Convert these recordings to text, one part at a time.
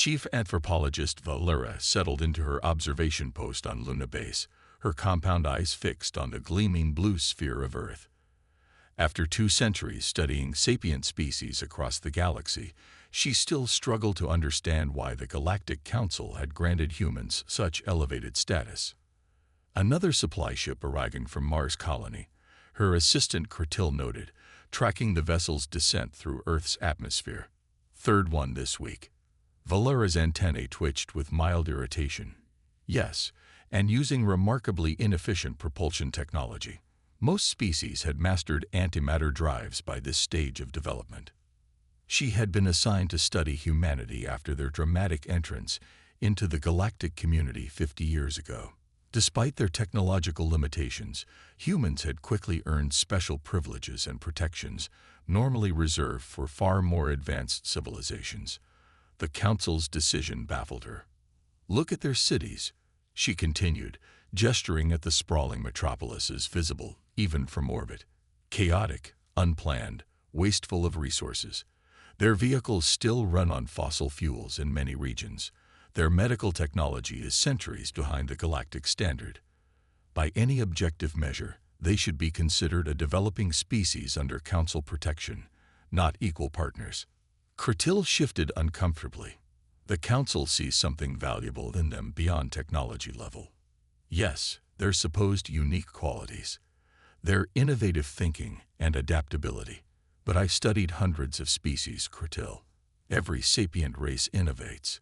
Chief anthropologist Valera settled into her observation post on Luna Base, her compound eyes fixed on the gleaming blue sphere of Earth. After 2 centuries studying sapient species across the galaxy, she still struggled to understand why the Galactic Council had granted humans such elevated status. Another supply ship arriving from Mars colony, her assistant Kretil noted, tracking the vessel's descent through Earth's atmosphere. Third one this week. Valera's antennae twitched with mild irritation. Yes, and using remarkably inefficient propulsion technology. Most species had mastered antimatter drives by this stage of development. She had been assigned to study humanity after their dramatic entrance into the galactic community 50 years ago. Despite their technological limitations, humans had quickly earned special privileges and protections normally reserved for far more advanced civilizations. The Council's decision baffled her. "Look at their cities," she continued, gesturing at the sprawling metropolises visible even from orbit. Chaotic, unplanned, wasteful of resources. Their vehicles still run on fossil fuels in many regions. Their medical technology is centuries behind the galactic standard. By any objective measure, they should be considered a developing species under Council protection, not equal partners. Kretil shifted uncomfortably. The Council sees something valuable in them beyond technology level. Yes, their supposed unique qualities. Their innovative thinking and adaptability. But I've studied hundreds of species, Kretil. Every sapient race innovates.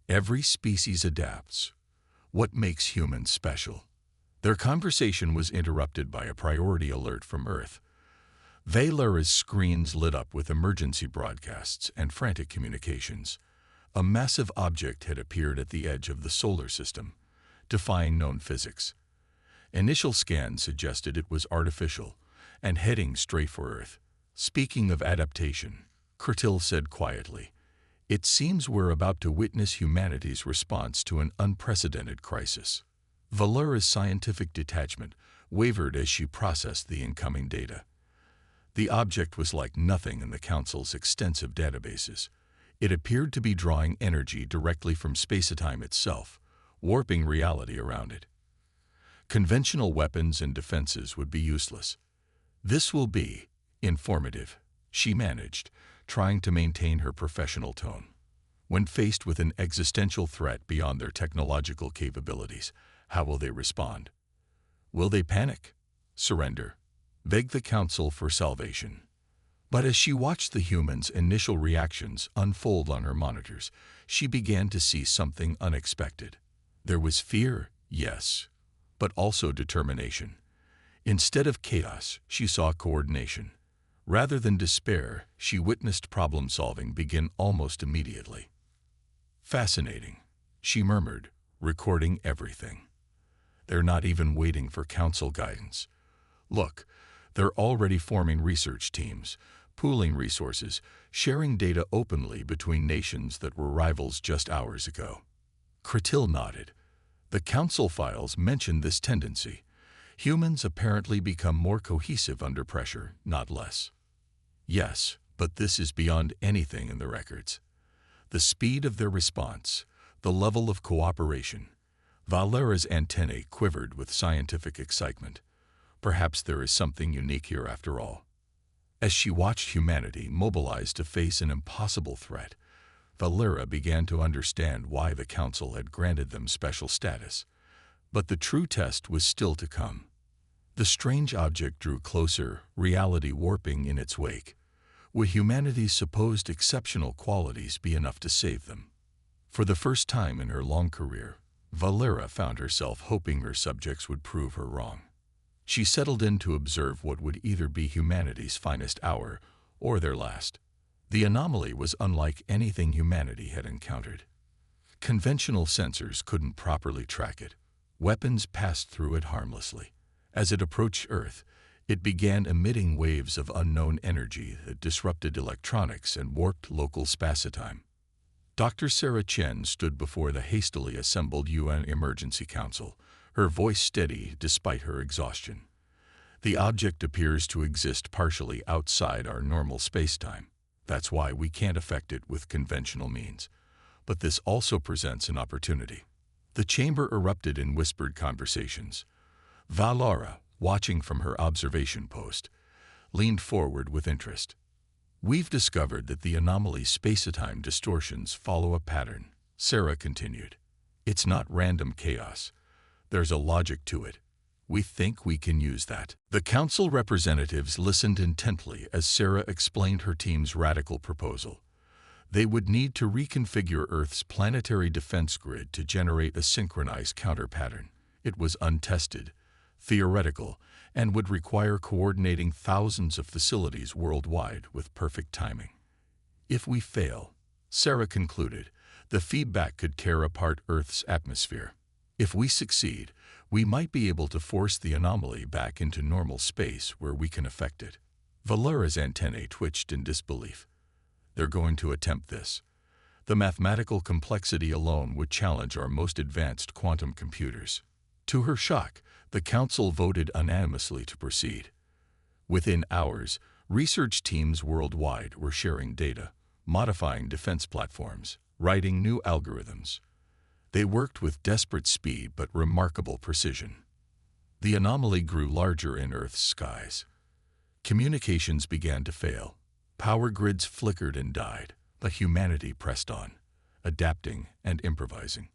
Every species adapts. What makes humans special? Their conversation was interrupted by a priority alert from Earth. Valera's screens lit up with emergency broadcasts and frantic communications. A massive object had appeared at the edge of the solar system, defying known physics. Initial scans suggested it was artificial and heading straight for Earth. Speaking of adaptation, Kretil said quietly, "It seems we're about to witness humanity's response to an unprecedented crisis." Valera's scientific detachment wavered as she processed the incoming data. The object was like nothing in the Council's extensive databases. It appeared to be drawing energy directly from space-time itself, warping reality around it. Conventional weapons and defenses would be useless. "This will be informative," she managed, trying to maintain her professional tone. When faced with an existential threat beyond their technological capabilities, how will they respond? Will they panic? Surrender? Beg the Council for salvation? But as she watched the humans' initial reactions unfold on her monitors, she began to see something unexpected. There was fear, yes, but also determination. Instead of chaos, she saw coordination. Rather than despair, she witnessed problem-solving begin almost immediately. "Fascinating," she murmured, recording everything. "They're not even waiting for Council guidance. Look, they're already forming research teams, pooling resources, sharing data openly between nations that were rivals just hours ago." Kretil nodded. The Council files mentioned this tendency. Humans apparently become more cohesive under pressure, not less. Yes, but this is beyond anything in the records. The speed of their response, the level of cooperation. Valera's antennae quivered with scientific excitement. Perhaps there is something unique here after all. As she watched humanity mobilize to face an impossible threat, Valera began to understand why the Council had granted them special status. But the true test was still to come. The strange object drew closer, reality warping in its wake. Would humanity's supposed exceptional qualities be enough to save them? For the first time in her long career, Valera found herself hoping her subjects would prove her wrong. She settled in to observe what would either be humanity's finest hour or their last. The anomaly was unlike anything humanity had encountered. Conventional sensors couldn't properly track it. Weapons passed through it harmlessly. As it approached Earth, it began emitting waves of unknown energy that disrupted electronics and warped local spacetime. Dr. Sarah Chen stood before the hastily assembled UN Emergency Council, her voice steady despite her exhaustion. "The object appears to exist partially outside our normal spacetime. That's why we can't affect it with conventional means. But this also presents an opportunity. The chamber erupted in whispered conversations. Valora, watching from her observation post, leaned forward with interest. "We've discovered that the anomaly's space-time distortions follow a pattern," Sarah continued. "It's not random chaos. There's a logic to it. We think we can use that." The council representatives listened intently as Sarah explained her team's radical proposal. They would need to reconfigure Earth's planetary defense grid to generate a synchronized counter-pattern. It was untested, theoretical, and would require coordinating thousands of facilities worldwide with perfect timing. If we fail, Sarah concluded, the feedback could tear apart Earth's atmosphere. If we succeed, we might be able to force the anomaly back into normal space where we can affect it. Valera's antennae twitched in disbelief. They're going to attempt this. The mathematical complexity alone would challenge our most advanced quantum computers. To her shock, the council voted unanimously to proceed. Within hours, research teams worldwide were sharing data, modifying defense platforms, writing new algorithms. They worked with desperate speed but remarkable precision. The anomaly grew larger in Earth's skies. Communications began to fail. Power grids flickered and died, but humanity pressed on, adapting and improvising.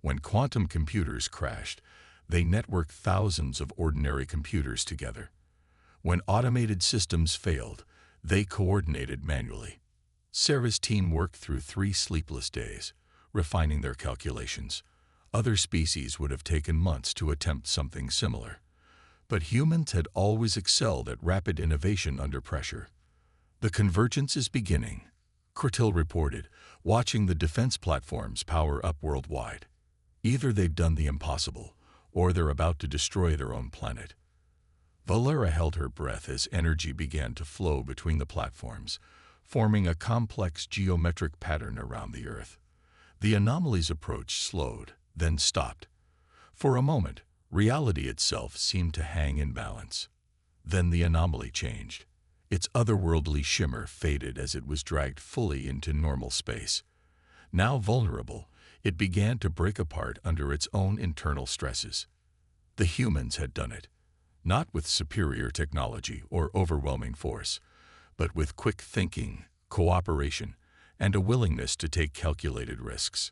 When quantum computers crashed, they networked thousands of ordinary computers together. When automated systems failed, they coordinated manually. Sarah's team worked through 3 sleepless days, refining their calculations. Other species would have taken months to attempt something similar. But humans had always excelled at rapid innovation under pressure. "The convergence is beginning," Curtil reported, watching the defense platforms power up worldwide. "Either they've done the impossible, or they're about to destroy their own planet." Valera held her breath as energy began to flow between the platforms, forming a complex geometric pattern around the Earth. The anomaly's approach slowed, then stopped. For a moment, reality itself seemed to hang in balance. Then the anomaly changed. Its otherworldly shimmer faded as it was dragged fully into normal space. Now vulnerable, it began to break apart under its own internal stresses. The humans had done it, not with superior technology or overwhelming force, but with quick thinking, cooperation, and a willingness to take calculated risks.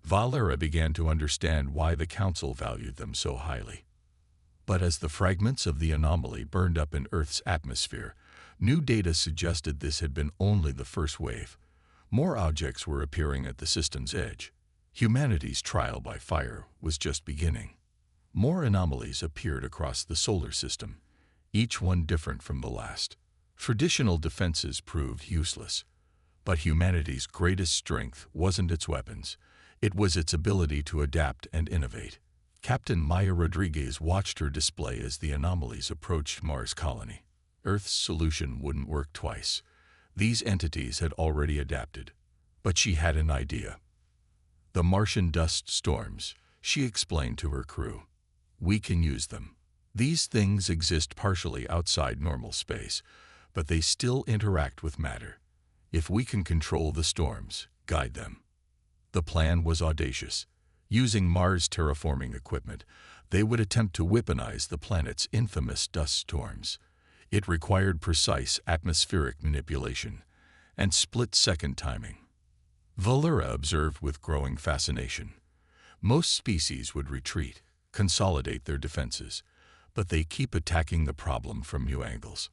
Valera began to understand why the Council valued them so highly. But as the fragments of the anomaly burned up in Earth's atmosphere, new data suggested this had been only the first wave. More objects were appearing at the system's edge. Humanity's trial by fire was just beginning. More anomalies appeared across the solar system, each one different from the last. Traditional defenses proved useless. But humanity's greatest strength wasn't its weapons. It was its ability to adapt and innovate. Captain Maya Rodriguez watched her display as the anomalies approached Mars' colony. Earth's solution wouldn't work twice. These entities had already adapted. But she had an idea. "The Martian dust storms," she explained to her crew. "We can use them. These things exist partially outside normal space, but they still interact with matter. If we can control the storms, guide them." The plan was audacious. Using Mars terraforming equipment, they would attempt to weaponize the planet's infamous dust storms. It required precise atmospheric manipulation and split-second timing. Valera observed with growing fascination. Most species would retreat, consolidate their defenses, but they keep attacking the problem from new angles.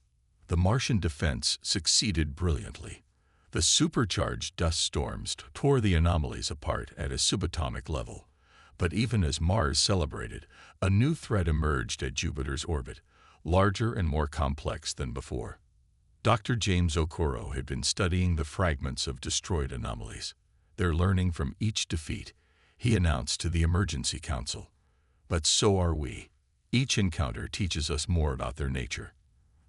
The Martian defense succeeded brilliantly. The supercharged dust storms tore the anomalies apart at a subatomic level. But even as Mars celebrated, a new threat emerged at Jupiter's orbit, larger and more complex than before. Dr. James Okoro had been studying the fragments of destroyed anomalies. "They're learning from each defeat," he announced to the Emergency Council. "But so are we. Each encounter teaches us more about their nature.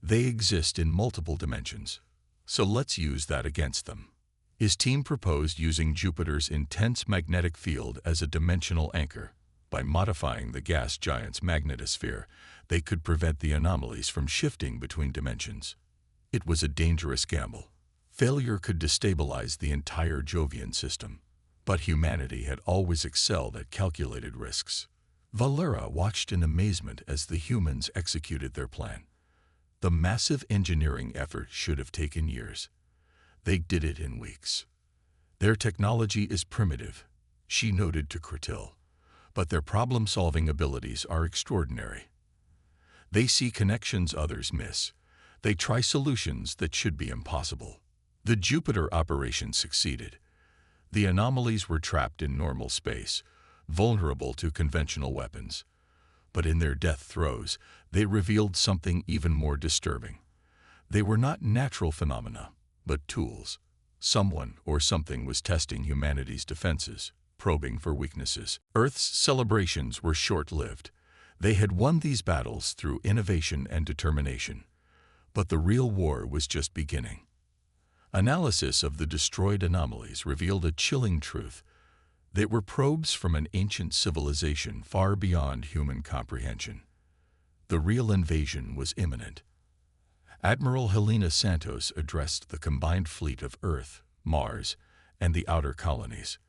They exist in multiple dimensions. So let's use that against them." His team proposed using Jupiter's intense magnetic field as a dimensional anchor. By modifying the gas giant's magnetosphere, they could prevent the anomalies from shifting between dimensions. It was a dangerous gamble. Failure could destabilize the entire Jovian system. But humanity had always excelled at calculated risks. Valera watched in amazement as the humans executed their plan. The massive engineering effort should have taken years. They did it in weeks. Their technology is primitive, she noted to Kretil, but their problem-solving abilities are extraordinary. They see connections others miss. They try solutions that should be impossible. The Jupiter operation succeeded. The anomalies were trapped in normal space, vulnerable to conventional weapons. But in their death throes, they revealed something even more disturbing. They were not natural phenomena, but tools. Someone or something was testing humanity's defenses, probing for weaknesses. Earth's celebrations were short-lived. They had won these battles through innovation and determination. But the real war was just beginning. Analysis of the destroyed anomalies revealed a chilling truth. They were probes from an ancient civilization far beyond human comprehension. The real invasion was imminent. Admiral Helena Santos addressed the combined fleet of Earth, Mars, and the outer colonies.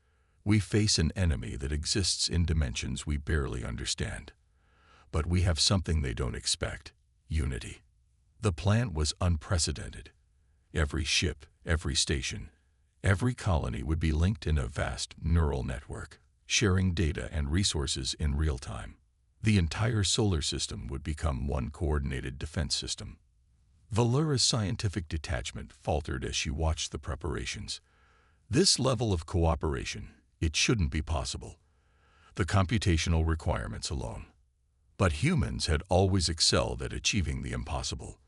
We face an enemy that exists in dimensions we barely understand. But we have something they don't expect: unity. The plan was unprecedented. Every ship, every station, every colony would be linked in a vast neural network, sharing data and resources in real time. The entire solar system would become one coordinated defense system. Valera's scientific detachment faltered as she watched the preparations. This level of cooperation, it shouldn't be possible. The computational requirements alone. But humans had always excelled at achieving the impossible.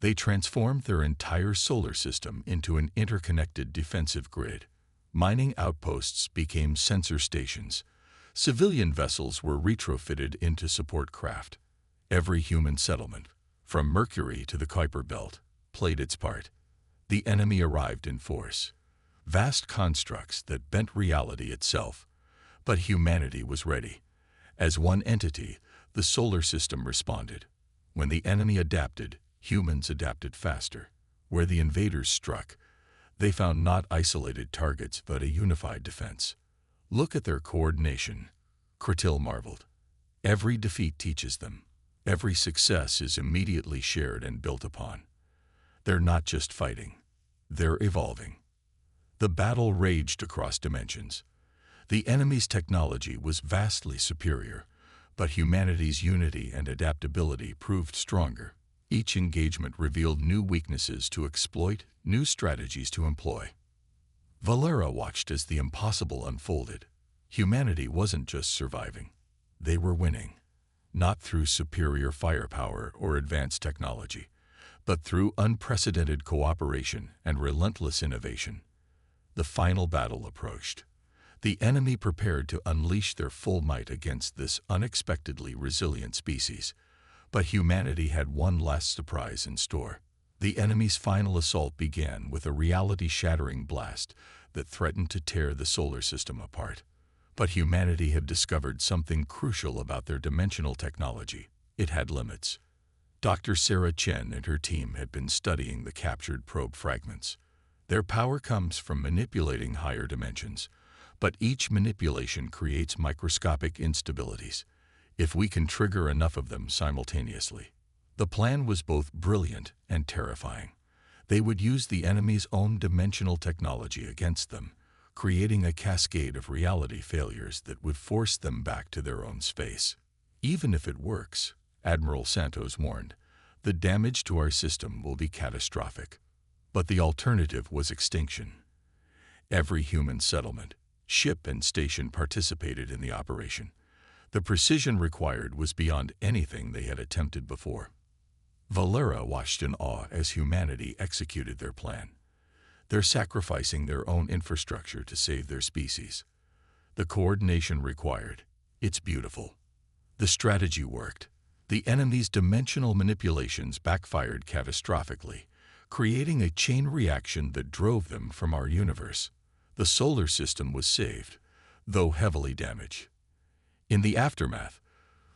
They transformed their entire solar system into an interconnected defensive grid. Mining outposts became sensor stations. Civilian vessels were retrofitted into support craft. Every human settlement, from Mercury to the Kuiper Belt, played its part. The enemy arrived in force. Vast constructs that bent reality itself. But humanity was ready. As one entity, the solar system responded. When the enemy adapted, humans adapted faster. Where the invaders struck, they found not isolated targets but a unified defense. Look at their coordination, Kretil marveled. Every defeat teaches them. Every success is immediately shared and built upon. They're not just fighting, they're evolving. The battle raged across dimensions. The enemy's technology was vastly superior, but humanity's unity and adaptability proved stronger. Each engagement revealed new weaknesses to exploit, new strategies to employ. Valera watched as the impossible unfolded. Humanity wasn't just surviving. They were winning, not through superior firepower or advanced technology, but through unprecedented cooperation and relentless innovation. The final battle approached. The enemy prepared to unleash their full might against this unexpectedly resilient species. But humanity had one last surprise in store. The enemy's final assault began with a reality-shattering blast that threatened to tear the solar system apart. But humanity had discovered something crucial about their dimensional technology. It had limits. Dr. Sarah Chen and her team had been studying the captured probe fragments. Their power comes from manipulating higher dimensions, but each manipulation creates microscopic instabilities. If we can trigger enough of them simultaneously. The plan was both brilliant and terrifying. They would use the enemy's own dimensional technology against them, creating a cascade of reality failures that would force them back to their own space. Even if it works, Admiral Santos warned, the damage to our system will be catastrophic. But the alternative was extinction. Every human settlement, ship and station participated in the operation. The precision required was beyond anything they had attempted before. Valera watched in awe as humanity executed their plan. They're sacrificing their own infrastructure to save their species. The coordination required, it's beautiful. The strategy worked. The enemy's dimensional manipulations backfired catastrophically, creating a chain reaction that drove them from our universe. The solar system was saved, though heavily damaged. In the aftermath,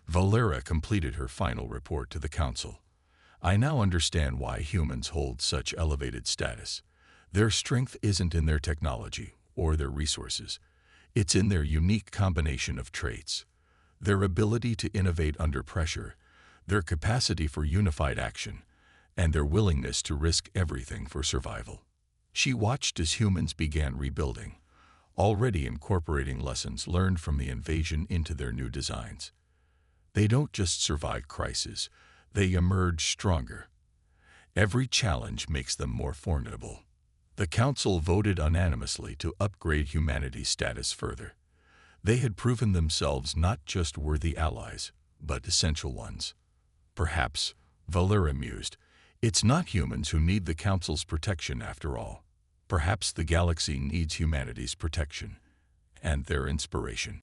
Valera completed her final report to the Council. I now understand why humans hold such elevated status. Their strength isn't in their technology or their resources. It's in their unique combination of traits, their ability to innovate under pressure, their capacity for unified action, and their willingness to risk everything for survival. She watched as humans began rebuilding, already incorporating lessons learned from the invasion into their new designs. They don't just survive crises, they emerge stronger. Every challenge makes them more formidable. The Council voted unanimously to upgrade humanity's status further. They had proven themselves not just worthy allies, but essential ones. Perhaps, Valera mused, it's not humans who need the Council's protection after all. Perhaps the galaxy needs humanity's protection and their inspiration.